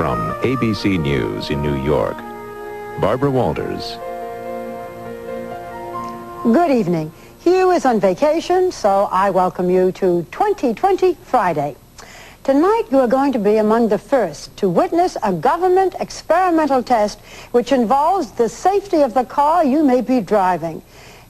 From ABC News in New York, Barbara Walters. Good evening. Hugh is on vacation, so I welcome you to 2020 Friday. Tonight you are going to be among the first to witness a government experimental test which involves the safety of the car you may be driving.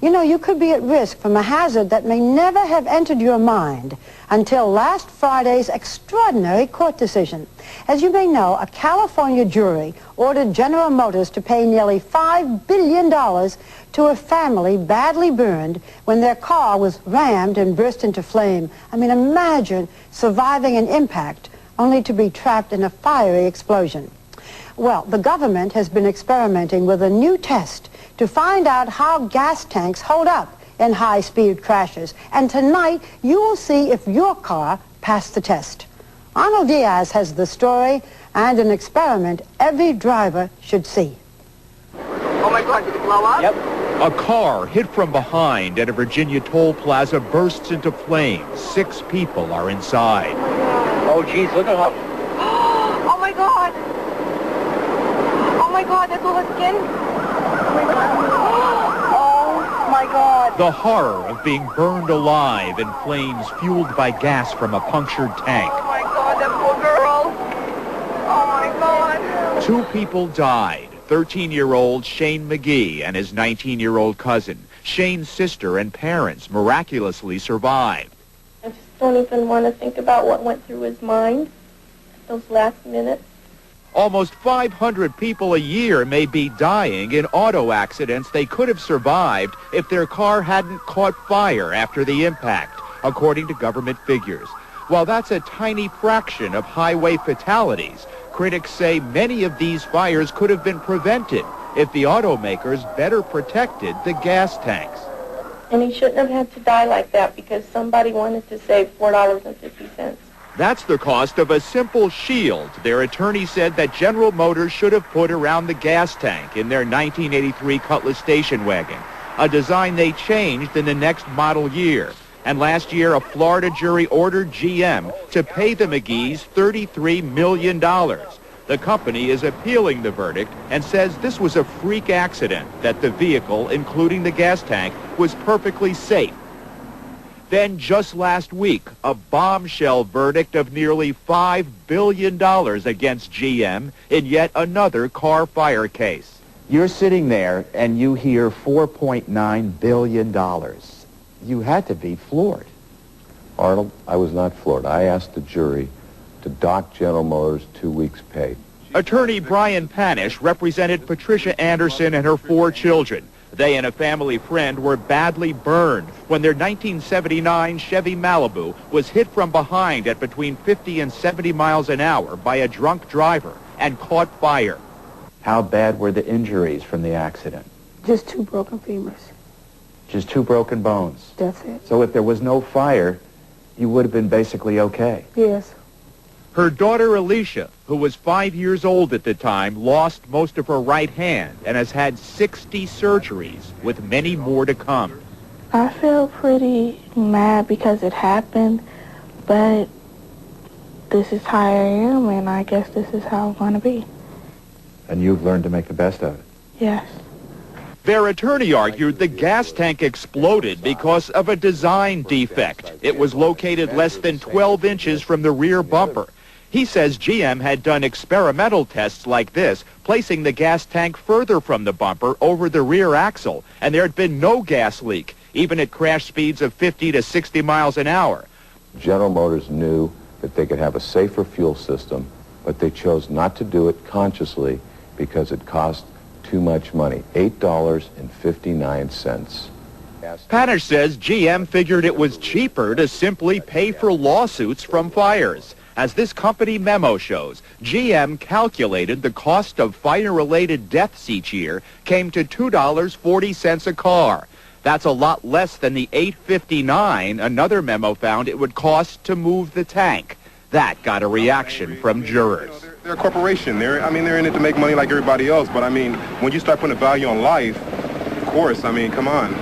You know, you could be at risk from a hazard that may never have entered your mind until last Friday's extraordinary court decision. As you may know, a California jury ordered General Motors to pay nearly $5 billion to a family badly burned when their car was rammed and burst into flame. I mean, imagine surviving an impact only to be trapped in a fiery explosion. Well, the government has been experimenting with a new test to find out how gas tanks hold up in high-speed crashes. And tonight, you will see if your car passed the test. Arnold Diaz has the story and an experiment every driver should see. Oh my God, did it blow up? Yep. A car hit from behind at a Virginia toll plaza bursts into flames. 6 people are inside. Oh geez, look at how... Oh my God! Oh my God, that's all the skin? Oh my God. Oh my God. The horror of being burned alive in flames fueled by gas from a punctured tank. Oh my God, that poor girl. Oh my God. 2 people died. 13-year-old Shane McGee and his 19-year-old cousin. Shane's sister and parents miraculously survived. I just don't even want to think about what went through his mind those last minutes. Almost 500 people a year may be dying in auto accidents they could have survived if their car hadn't caught fire after the impact, according to government figures. While that's a tiny fraction of highway fatalities, critics say many of these fires could have been prevented if the automakers better protected the gas tanks. And he shouldn't have had to die like that because somebody wanted to save $4.50. That's the cost of a simple shield their attorney said that General Motors should have put around the gas tank in their 1983 Cutlass station wagon, a design they changed in the next model year. And last year, a Florida jury ordered GM to pay the McGees $33 million. The company is appealing the verdict and says this was a freak accident, that the vehicle, including the gas tank, was perfectly safe. Then just last week, a bombshell verdict of nearly $5 billion against GM in yet another car fire case. You're sitting there and you hear $4.9 billion. You had to be floored. Arnold, I was not floored. I asked the jury to dock General Motors 2 weeks' pay. Attorney Brian Panish represented Patricia Anderson and her 4 children. They and a family friend were badly burned when their 1979 Chevy Malibu was hit from behind at between 50 and 70 miles an hour by a drunk driver and caught fire. How bad were the injuries from the accident? Just 2 broken femurs. Just 2 broken bones? That's it. So if there was no fire, you would have been basically okay? Yes. Her daughter Alicia, who was 5 years old at the time, lost most of her right hand and has had 60 surgeries, with many more to come. I feel pretty mad because it happened, but this is how I am, and I guess this is how I'm going to be. And you've learned to make the best of it? Yes. Their attorney argued the gas tank exploded because of a design defect. It was located less than 12 inches from the rear bumper. He says GM had done experimental tests like this, placing the gas tank further from the bumper over the rear axle, and there had been no gas leak, even at crash speeds of 50 to 60 miles an hour. General Motors knew that they could have a safer fuel system, but they chose not to do it consciously because it cost too much money, $8.59. Panish says GM figured it was cheaper to simply pay for lawsuits from fires. As this company memo shows, GM calculated the cost of fire-related deaths each year came to $2.40 a car. That's a lot less than the $8.59 another memo found it would cost to move the tank. That got a reaction from jurors. They're a corporation. They're in it to make money like everybody else. But, I mean, when you start putting a value on life, of course, I mean, come on.